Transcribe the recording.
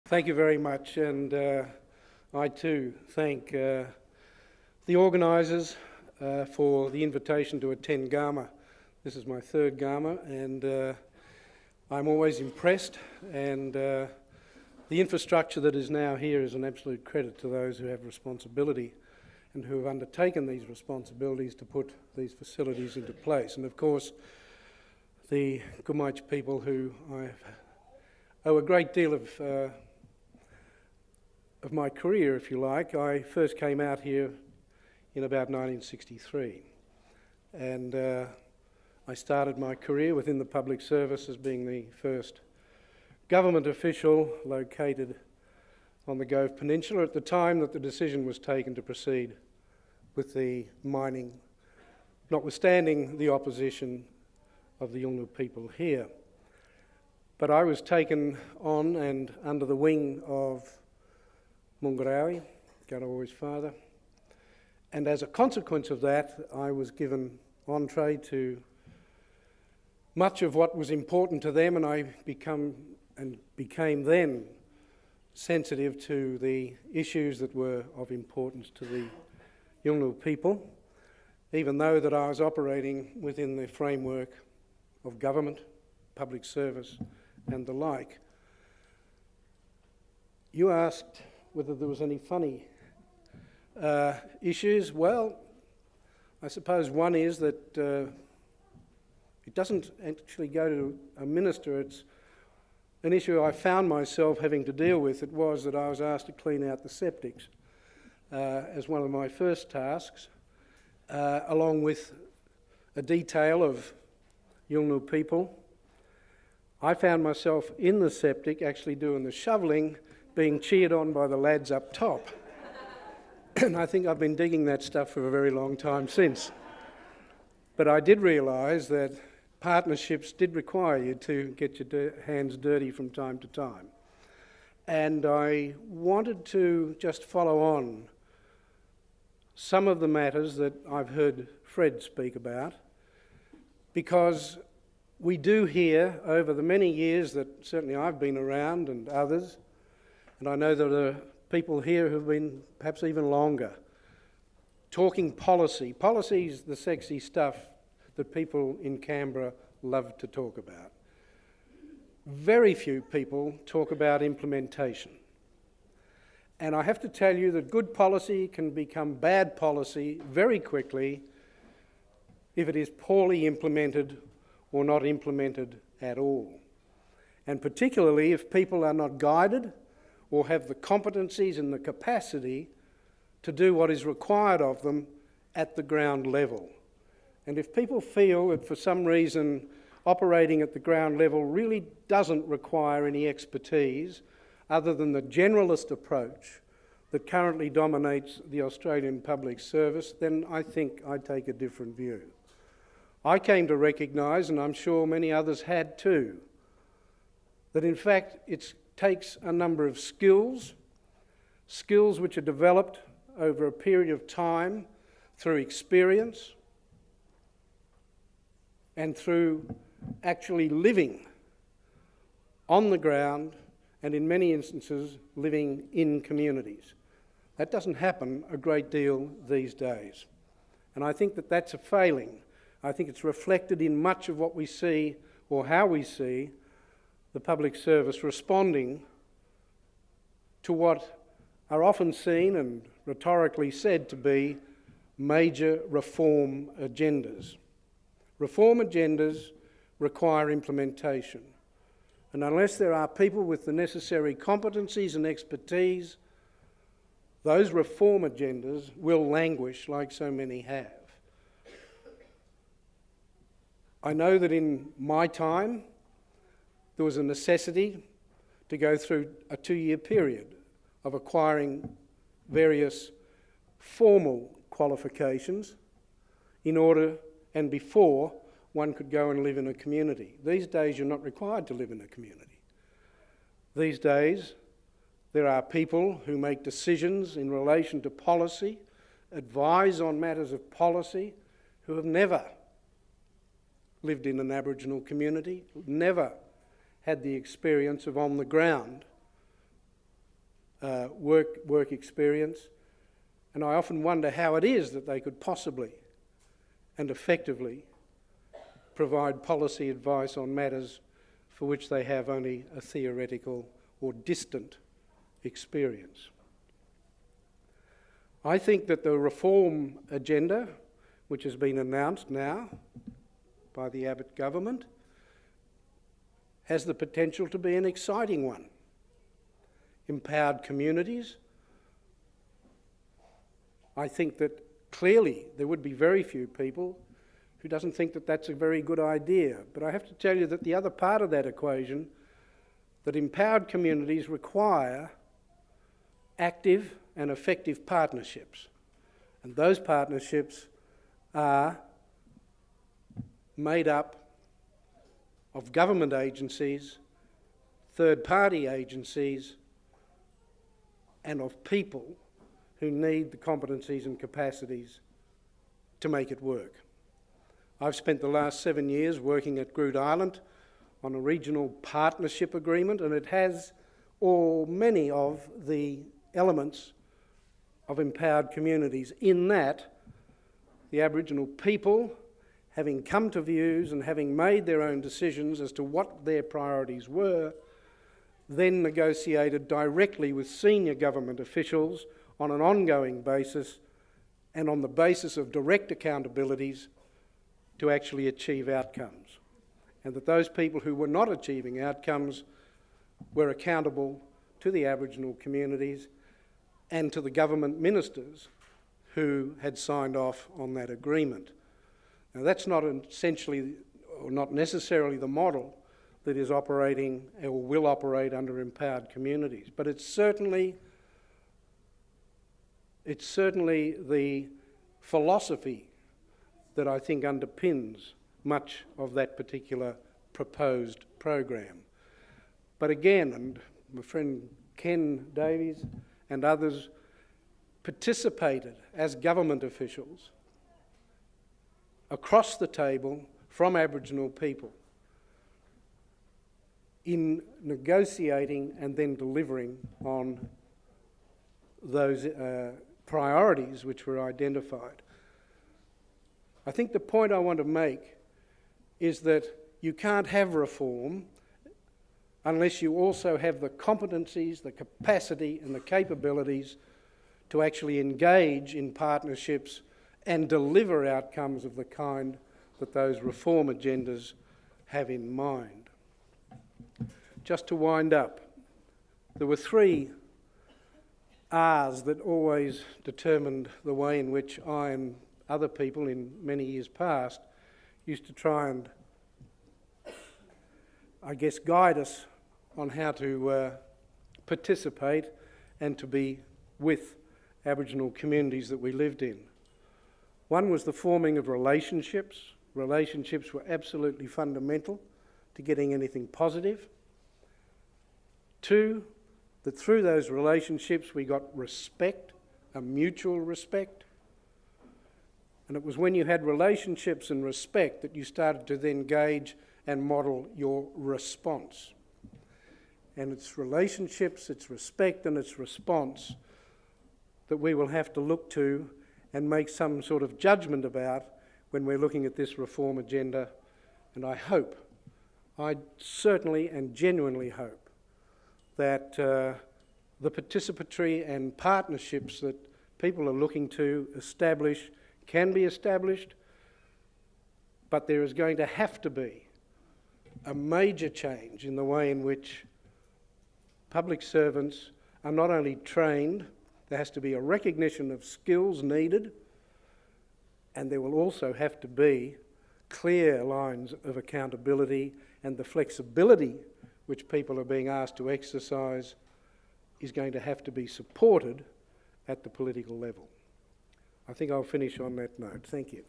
Thank you very much, and I too thank the organisers for the invitation to attend Garma. This is my third Garma, and I'm always impressed, and the infrastructure that is now here is an absolute credit to those who have responsibility and who have undertaken these responsibilities to put these facilities into place. And of course, the Gumaitj people who I owe a great deal of my career, if you like. I first came out here in about 1963, and I started my career within the public service as being the first government official located on the Gove Peninsula at the time that the decision was taken to proceed with the mining, notwithstanding the opposition of the Yolngu people here. But I was taken on and under the wing of Mungarawi, Garawawi's father, and as a consequence of that, I was given entree to much of what was important to them, and I became then sensitive to the issues that were of importance to the Yolngu people, even though that I was operating within the framework of government, public service, and the like. You asked whether there was any funny issues. Well, I suppose one is that it doesn't actually go to a minister. It's an issue I found myself having to deal with. It was that I was asked to clean out the septics as one of my first tasks, along with a detail of Yolngu people. I found myself in the septic actually doing the shovelling, being cheered on by the lads up top. And I think I've been digging that stuff for a very long time since. But I did realise that partnerships did require you to get your hands dirty from time to time. And I wanted to just follow on some of the matters that I've heard Fred speak about, because we do hear over the many years that certainly I've been around and others, and I know there are people here who've been perhaps even longer, talking policy. Policy is the sexy stuff that people in Canberra love to talk about. Very few people talk about implementation. And I have to tell you that good policy can become bad policy very quickly if it is poorly implemented or not implemented at all. And particularly if people are not guided or have the competencies and the capacity to do what is required of them at the ground level. And if people feel that for some reason operating at the ground level really doesn't require any expertise other than the generalist approach that currently dominates the Australian public service, then I think I take a different view. I came to recognise, and I'm sure many others had too, that in fact it takes a number of skills which are developed over a period of time through experience and through actually living on the ground and in many instances living in communities. That doesn't happen a great deal these days. And I think that that's a failing. I think it's reflected in much of what we see or how we see the public service responding to what are often seen and rhetorically said to be major reform agendas. Reform agendas require implementation. And unless there are people with the necessary competencies and expertise, those reform agendas will languish like so many have. I know that in my time, there was a necessity to go through a 2-year period of acquiring various formal qualifications in order and before one could go and live in a community. These days, you're not required to live in a community. These days, there are people who make decisions in relation to policy, advise on matters of policy, who have never lived in an Aboriginal community, never had the experience of on the ground work experience, and I often wonder how it is that they could possibly and effectively provide policy advice on matters for which they have only a theoretical or distant experience. I think that the reform agenda, which has been announced now by the Abbott government, has the potential to be an exciting one. Empowered communities. I think that clearly there would be very few people who doesn't think that that's a very good idea. But I have to tell you that the other part of that equation, that empowered communities require active and effective partnerships. And those partnerships are made up of government agencies, third-party agencies, and of people who need the competencies and capacities to make it work. I've spent the last 7 years working at Groote Eylandt on a regional partnership agreement, and it has many of the elements of empowered communities, in that the Aboriginal people, having come to views and having made their own decisions as to what their priorities were, then negotiated directly with senior government officials on an ongoing basis and on the basis of direct accountabilities to actually achieve outcomes. And that those people who were not achieving outcomes were accountable to the Aboriginal communities and to the government ministers who had signed off on that agreement. Now, that's not essentially, or not necessarily, the model that is operating or will operate under empowered communities, but it's certainly the philosophy that I think underpins much of that particular proposed program. But again, and my friend Ken Davies and others participated as government officials across the table from Aboriginal people in negotiating and then delivering on those priorities which were identified. I think the point I want to make is that you can't have reform unless you also have the competencies, the capacity and the capabilities to actually engage in partnerships and deliver outcomes of the kind that those reform agendas have in mind. Just to wind up, there were 3 R's that always determined the way in which I and other people in many years past used to try and, I guess, guide us on how to participate and to be with Aboriginal communities that we lived in. One was the forming of relationships. Relationships were absolutely fundamental to getting anything positive. 2, that through those relationships we got respect, a mutual respect. And it was when you had relationships and respect that you started to then gauge and model your response. And it's relationships, it's respect and it's response that we will have to look to and make some sort of judgment about when we're looking at this reform agenda. And I certainly and genuinely hope that the participatory and partnerships that people are looking to establish can be established, but there is going to have to be a major change in the way in which public servants are not only trained, there has to be a recognition of skills needed, and there will also have to be clear lines of accountability, and the flexibility which people are being asked to exercise is going to have to be supported at the political level. I think I'll finish on that note. Thank you.